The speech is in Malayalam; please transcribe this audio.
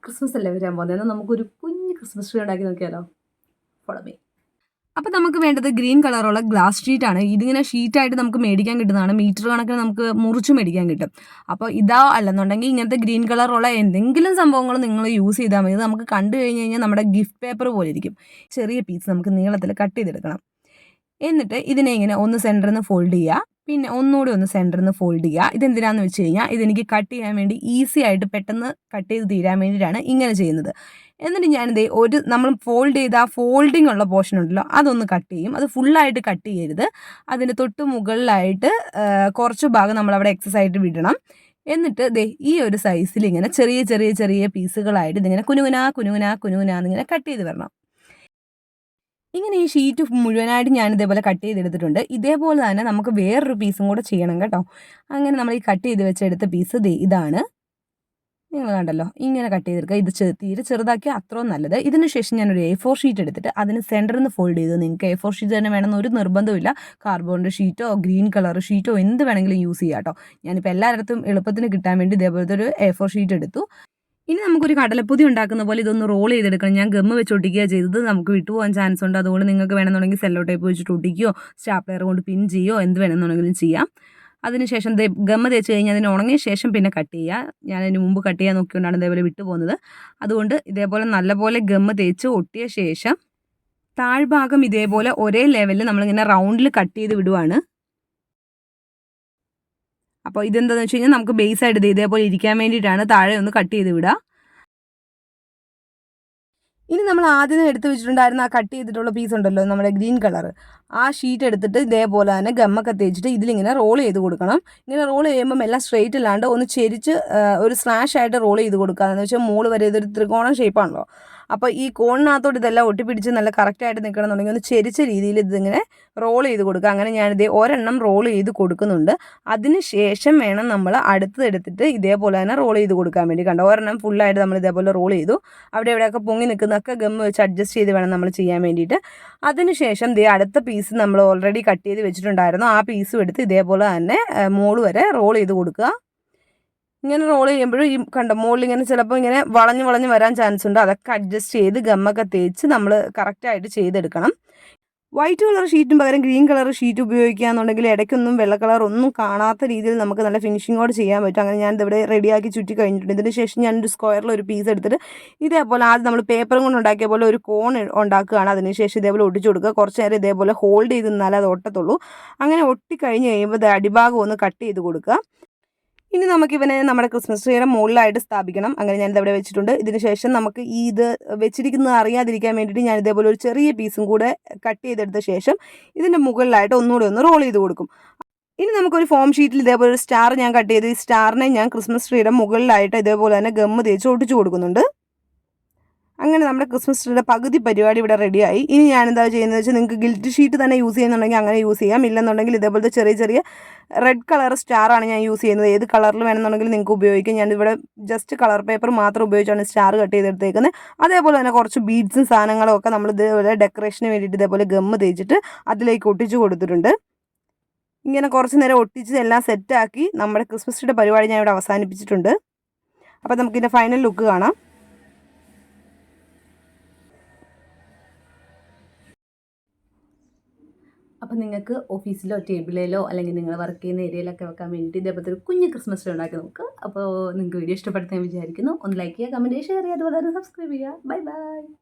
ക്രിസ്മസ് അല്ലേ വരാൻ പോകുന്നത്. എന്നാൽ നമുക്കൊരു കുഞ്ഞ് ക്രിസ്മസ് ട്രീ ഉണ്ടാക്കി നോക്കിയാലോ? Follow me. അപ്പോൾ നമുക്ക് വേണ്ടത് ഗ്രീൻ കളറുള്ള ഗ്ലാസ് ഷീറ്റാണ്. ഇതിങ്ങനെ ഷീറ്റായിട്ട് നമുക്ക് മേടിക്കാൻ കിട്ടുന്നതാണ്. മീറ്റർ കണക്കിന് നമുക്ക് മുറിച്ച് മേടിക്കാൻ കിട്ടും. അപ്പോൾ ഇതാ അല്ലെന്നുണ്ടെങ്കിൽ ഇങ്ങനത്തെ ഗ്രീൻ കളറുള്ള എന്തെങ്കിലും സംഭവങ്ങൾ നിങ്ങൾ യൂസ് ചെയ്താൽ മതി. ഇത് നമുക്ക് കണ്ടു കഴിഞ്ഞ് കഴിഞ്ഞാൽ നമ്മുടെ ഗിഫ്റ്റ് പേപ്പർ പോലെ ഇരിക്കും. ചെറിയ പീസ് നമുക്ക് നീളത്തിൽ കട്ട് ചെയ്തെടുക്കണം. എന്നിട്ട് ഇതിനെ ഇങ്ങനെ ഒന്ന് സെൻറ്ററിൽ നിന്ന് ഫോൾഡ് ചെയ്യുക. പിന്നെ ഒന്നുകൂടി ഒന്ന് സെൻറ്ററിൽ നിന്ന് ഫോൾഡ് ചെയ്യുക. ഇതെന്തിനാണെന്ന് വെച്ച് കഴിഞ്ഞാൽ ഇതെനിക്ക് കട്ട് ചെയ്യാൻ വേണ്ടി ഈസി ആയിട്ട് പെട്ടെന്ന് കട്ട് ചെയ്ത് തീരാൻ വേണ്ടിയിട്ടാണ് ഇങ്ങനെ ചെയ്യുന്നത്. എന്നിട്ട് ഞാനിത് നമ്മൾ ഫോൾഡ് ചെയ്ത ആ ഫോൾഡിംഗ് ഉള്ള പോർഷൻ ഉണ്ടല്ലോ അതൊന്ന് കട്ട് ചെയ്യും. അത് ഫുള്ളായിട്ട് കട്ട് ചെയ്യരുത്. അതിൻ്റെ തൊട്ട് മുകളിലായിട്ട് കുറച്ച് ഭാഗം നമ്മളവിടെ എക്സസ് ആയിട്ട് വിടണം. എന്നിട്ട് ഈ ഒരു സൈസിൽ ഇങ്ങനെ ചെറിയ ചെറിയ ചെറിയ പീസുകളായിട്ട് ഇതിങ്ങനെ കുനുകുനാന്നിങ്ങനെ കട്ട് ചെയ്ത് വരണം. ഇങ്ങനെ ഈ ഷീറ്റ് മുഴുവനായിട്ട് ഞാൻ ഇതേപോലെ കട്ട് ചെയ്തെടുത്തിട്ടുണ്ട്. ഇതേപോലെ തന്നെ നമുക്ക് വേറൊരു പീസും കൂടെ ചെയ്യണം കേട്ടോ. അങ്ങനെ നമ്മൾ ഈ കട്ട് ചെയ്ത് വെച്ചെടുത്ത പീസ് ഇതാണ്. നിങ്ങൾ കണ്ടല്ലോ, ഇങ്ങനെ കട്ട് ചെയ്തെടുക്കുക. ഇത് തീരെ ചെറുതാക്കിയാൽ അത്രയും നല്ലത്. ഇതിന് ശേഷം ഞാനൊരു A4 ഷീറ്റ് എടുത്തിട്ട് അതിന് സെൻറ്ററിൽ നിന്ന് ഫോൾഡ് ചെയ്ത്, നിങ്ങൾക്ക് A4 ഷീറ്റ് തന്നെ വേണമെന്ന് ഒരു നിർബന്ധമില്ല. കാർബോണിൻ്റെ ഷീറ്റോ ഗ്രീൻ കളർ ഷീറ്റോ എന്ത് വേണമെങ്കിലും യൂസ് ചെയ്യാം കേട്ടോ. ഞാനിപ്പോൾ എല്ലായിടത്തും എളുപ്പത്തിന് കിട്ടാൻ വേണ്ടി ഇതേപോലത്തെ ഒരു A4 ഷീറ്റ് എടുത്തു. ഇനി നമുക്കൊരു കടലപ്പൊതി ഉണ്ടാക്കുന്ന പോലെ ഇതൊന്ന് റോൾ ചെയ്തെടുക്കണം. ഞാൻ ഗമ്മ് വെച്ച് ഒട്ടിക്കുക ചെയ്തത്. നമുക്ക് വിട്ടുപോകാൻ ചാൻസ് ഉണ്ട്. അതുകൊണ്ട് നിങ്ങൾക്ക് വേണമെന്നുണ്ടെങ്കിൽ സെല്ലോ ടേപ്പ് വെച്ചിട്ട് ഒട്ടിക്കുകയോ സ്റ്റാപ്ലർ കൊണ്ട് പിൻ ചെയ്യുകയോ എന്ത് വേണമെന്നുണ്ടെങ്കിലും ചെയ്യാം. അതിനുശേഷം ഗമ്മ് തേച്ച് കഴിഞ്ഞാൽ അതിന് ഉണങ്ങിയ ശേഷം പിന്നെ കട്ട് ചെയ്യുക. ഞാൻ അതിന് മുമ്പ് കട്ട് ചെയ്യാൻ നോക്കിക്കൊണ്ടാണ് ഇതേപോലെ വിട്ടുപോകുന്നത്. അതുകൊണ്ട് ഇതേപോലെ നല്ലപോലെ ഗമ്മ് തേച്ച് ഒട്ടിയ ശേഷം താഴ്ഭാഗം ഇതേപോലെ ഒരേ ലെവലിൽ നമ്മളിങ്ങനെ റൗണ്ടിൽ കട്ട് ചെയ്ത് വിടുവാണ്. അപ്പോൾ ഇതെന്താണെന്ന് വെച്ച് കഴിഞ്ഞാൽ നമുക്ക് ബേസ് ആയിട്ട് ഇതേപോലെ ഇരിക്കാൻ വേണ്ടിയിട്ടാണ് താഴെ ഒന്ന് കട്ട് ചെയ്ത് വിടുക. ഇനി നമ്മൾ ആദ്യം എടുത്ത് വെച്ചിട്ടുണ്ടായിരുന്ന ആ കട്ട് ചെയ്തിട്ടുള്ള പീസ് ഉണ്ടല്ലോ, നമ്മുടെ ഗ്രീൻ കളർ, ആ ഷീറ്റ് എടുത്തിട്ട് ഇതേപോലെ തന്നെ ഗമ്മൊക്കെ തേച്ചിട്ട് ഇതിലിങ്ങനെ റോൾ ചെയ്ത് കൊടുക്കണം. ഇങ്ങനെ റോൾ ചെയ്യുമ്പം എല്ലാം സ്ട്രെയിറ്റ് അല്ലാണ്ട് ഒന്ന് ചെരിച്ച് ഒരു സ്ലാഷ് ആയിട്ട് റോൾ ചെയ്ത് കൊടുക്കുക. എന്ന് വെച്ചാൽ മോള് വരെ ഇതൊരു ത്രികോണം ഷേപ്പാണല്ലോ. അപ്പോൾ ഈ കോണിനകത്തോട്ട് ഇതെല്ലാം ഒട്ടിപ്പിടിച്ച് നല്ല കറക്റ്റായിട്ട് നിൽക്കണമെന്നുണ്ടെങ്കിൽ ഒന്ന് ചെരിച്ച രീതിയിൽ ഇതിങ്ങനെ റോൾ ചെയ്ത് കൊടുക്കുക. അങ്ങനെ ഞാനിത് ഒരെണ്ണം റോൾ ചെയ്ത് കൊടുക്കുന്നുണ്ട്. അതിന് ശേഷം വേണം നമ്മൾ അടുത്തതെടുത്തിട്ട് ഇതേപോലെ തന്നെ റോൾ ചെയ്ത് കൊടുക്കാൻ വേണ്ടി. കണ്ടോ, ഒരെണ്ണം ഫുള്ളായിട്ട് നമ്മൾ ഇതേപോലെ റോൾ ചെയ്തു. അവിടെ എവിടെയൊക്കെ പൊങ്ങി നിൽക്കുന്നതൊക്കെ ഗമ്മ് വെച്ച് അഡ്ജസ്റ്റ് ചെയ്ത് വേണം നമ്മൾ ചെയ്യാൻ വേണ്ടിയിട്ട്. അതിനുശേഷം അടുത്ത പീസ് നമ്മൾ ഓൾറെഡി കട്ട് ചെയ്ത് വെച്ചിട്ടുണ്ടായിരുന്നു. ആ പീസും എടുത്ത് ഇതേപോലെ തന്നെ മോള് വരെ റോൾ ചെയ്ത് കൊടുക്കുക. ഇങ്ങനെ റോൾ ചെയ്യുമ്പോഴും ഈ കണ്ടോ, മുകളിൽ ഇങ്ങനെ ചിലപ്പോൾ ഇങ്ങനെ വളഞ്ഞ് വരാൻ ചാൻസ് ഉണ്ട്. അതൊക്കെ അഡ്ജസ്റ്റ് ചെയ്ത് ഗമ്മൊക്കെ തേച്ച് നമ്മൾ കറക്റ്റായിട്ട് ചെയ്തെടുക്കണം. വൈറ്റ് കളർ ഷീറ്റിന് പകരം ഗ്രീൻ കളർ ഷീറ്റ് ഉപയോഗിക്കുകയാണെന്നുണ്ടെങ്കിൽ ഇടയ്ക്കൊന്നും വെള്ള കളർ ഒന്നും കാണാത്ത രീതിയിൽ നമുക്ക് നല്ല ഫിനിഷിങ്ങോട് ചെയ്യാൻ പറ്റും. അങ്ങനെ ഞാൻ ഇതിവിടെ റെഡിയാക്കി ചുറ്റി കഴിഞ്ഞിട്ടുണ്ട്. ഇതിന് ശേഷം ഞാനൊരു സ്ക്വയറിൽ ഒരു പീസ് എടുത്തിട്ട് ഇതേപോലെ ആദ്യം നമ്മൾ പേപ്പറും കൊണ്ട് ഉണ്ടാക്കിയ പോലെ ഒരു കോൺ ഉണ്ടാക്കുകയാണ്. അതിനുശേഷം ഇതേപോലെ ഒട്ടിച്ചു കൊടുക്കുക. കുറച്ച് നേരം ഇതേപോലെ ഹോൾഡ് ചെയ്ത് നിന്നാലേ അത് ഒട്ടത്തുള്ളൂ. അങ്ങനെ ഒട്ടിക്കഴിഞ്ഞ് കഴിയുമ്പോൾ അടിഭാഗം ഒന്ന് കട്ട് ചെയ്ത് കൊടുക്കുക. ഇനി നമുക്കിവനെ നമ്മുടെ ക്രിസ്മസ് ട്രീയുടെ മുകളിലായിട്ട് സ്ഥാപിക്കണം. അങ്ങനെ ഞാനിതവിടെ വെച്ചിട്ടുണ്ട്. ഇതിന് ശേഷം നമുക്ക് ഇത് വെച്ചിരിക്കുന്നത് അറിയാതിരിക്കാൻ വേണ്ടിയിട്ട് ഞാൻ ഇതേപോലെ ഒരു ചെറിയ പീസും കൂടെ കട്ട് ചെയ്തെടുത്ത ശേഷം ഇതിൻ്റെ മുകളിലായിട്ട് ഒന്നുകൂടെ ഒന്ന് റോൾ ചെയ്ത് കൊടുക്കും. ഇനി നമുക്കൊരു ഫോം ഷീറ്റിൽ ഇതേപോലെ ഒരു സ്റ്റാർ ഞാൻ കട്ട് ചെയ്ത് ഈ സ്റ്റാറിനെ ഞാൻ ക്രിസ്മസ് ട്രീയുടെ മുകളിലായിട്ട് ഇതേപോലെ തന്നെ ഗമ്മ് തേച്ച് ഒട്ടിച്ചു കൊടുക്കുന്നുണ്ട്. അങ്ങനെ നമ്മുടെ ക്രിസ്മസ് ട്രീയുടെ പകുതി പരിപാടി ഇവിടെ റെഡിയായി. ഇനി ഞാനെന്താ ചെയ്യുന്നത് വെച്ചാൽ നിങ്ങൾക്ക് ഗിൽറ്റ് ഷീറ്റ് തന്നെ യൂസ് ചെയ്യുന്നുണ്ടെങ്കിൽ അങ്ങനെ യൂസ് ചെയ്യാം. ഇല്ലെന്നുണ്ടെങ്കിൽ ഇതേപോലത്തെ ചെറിയ ചെറിയ റെഡ് കളർ സ്റ്റാറാണ് ഞാൻ യൂസ് ചെയ്യുന്നത്. ഏത് കളറിൽ വേണമെന്നുണ്ടെങ്കിൽ നിങ്ങൾക്ക് ഉപയോഗിക്കാം. ഞാനിവിടെ ജസ്റ്റ് കളർ പേപ്പർ മാത്രം ഉപയോഗിച്ചാണ് സ്റ്റാർ കട്ട് ചെയ്തെടുത്തേക്കുന്നത്. അതേപോലെ തന്നെ കുറച്ച് ബീഡ്സും സാധനങ്ങളും ഒക്കെ നമ്മൾ ഇതേപോലെ ഡെക്കറേഷന് വേണ്ടിയിട്ട് ഇതേപോലെ ഗമ്മ് തേച്ചിട്ട് അതിലേക്ക് ഒട്ടിച്ച് കൊടുത്തിട്ടുണ്ട്. ഇങ്ങനെ കുറച്ച് നേരം ഒട്ടിച്ച് എല്ലാം സെറ്റാക്കി നമ്മുടെ ക്രിസ്മസ് ട്രീയുടെ പരിപാടി ഞാൻ ഇവിടെ അവസാനിപ്പിച്ചിട്ടുണ്ട്. അപ്പോൾ നമുക്കിതിൻ്റെ ഫൈനൽ ലുക്ക് കാണാം. അപ്പോൾ നിങ്ങൾക്ക് ഓഫീസിലോ ടേബിളിലോ അല്ലെങ്കിൽ നിങ്ങൾ വർക്ക് ചെയ്യുന്ന ഏരിയയിലൊക്കെ വെക്കാൻ വേണ്ടിയിട്ട് ഇതേപോലത്തെ ഒരു കുഞ്ഞ് ക്രിസ്മസ് ട്രീ ഉണ്ടാക്കി നോക്കുക. അപ്പോൾ നിങ്ങൾക്ക് വീഡിയോ ഇഷ്ടപ്പെടുത്താൻ വിചാരിക്കുന്നു. ഒന്ന് ലൈക്ക് ചെയ്യുക, കമൻറ്റ് ചെയ്യുക, ഷെയർ ചെയ്യുക, അതുപോലെ സബ്സ്ക്രൈബ് ചെയ്യുക. Bye bye.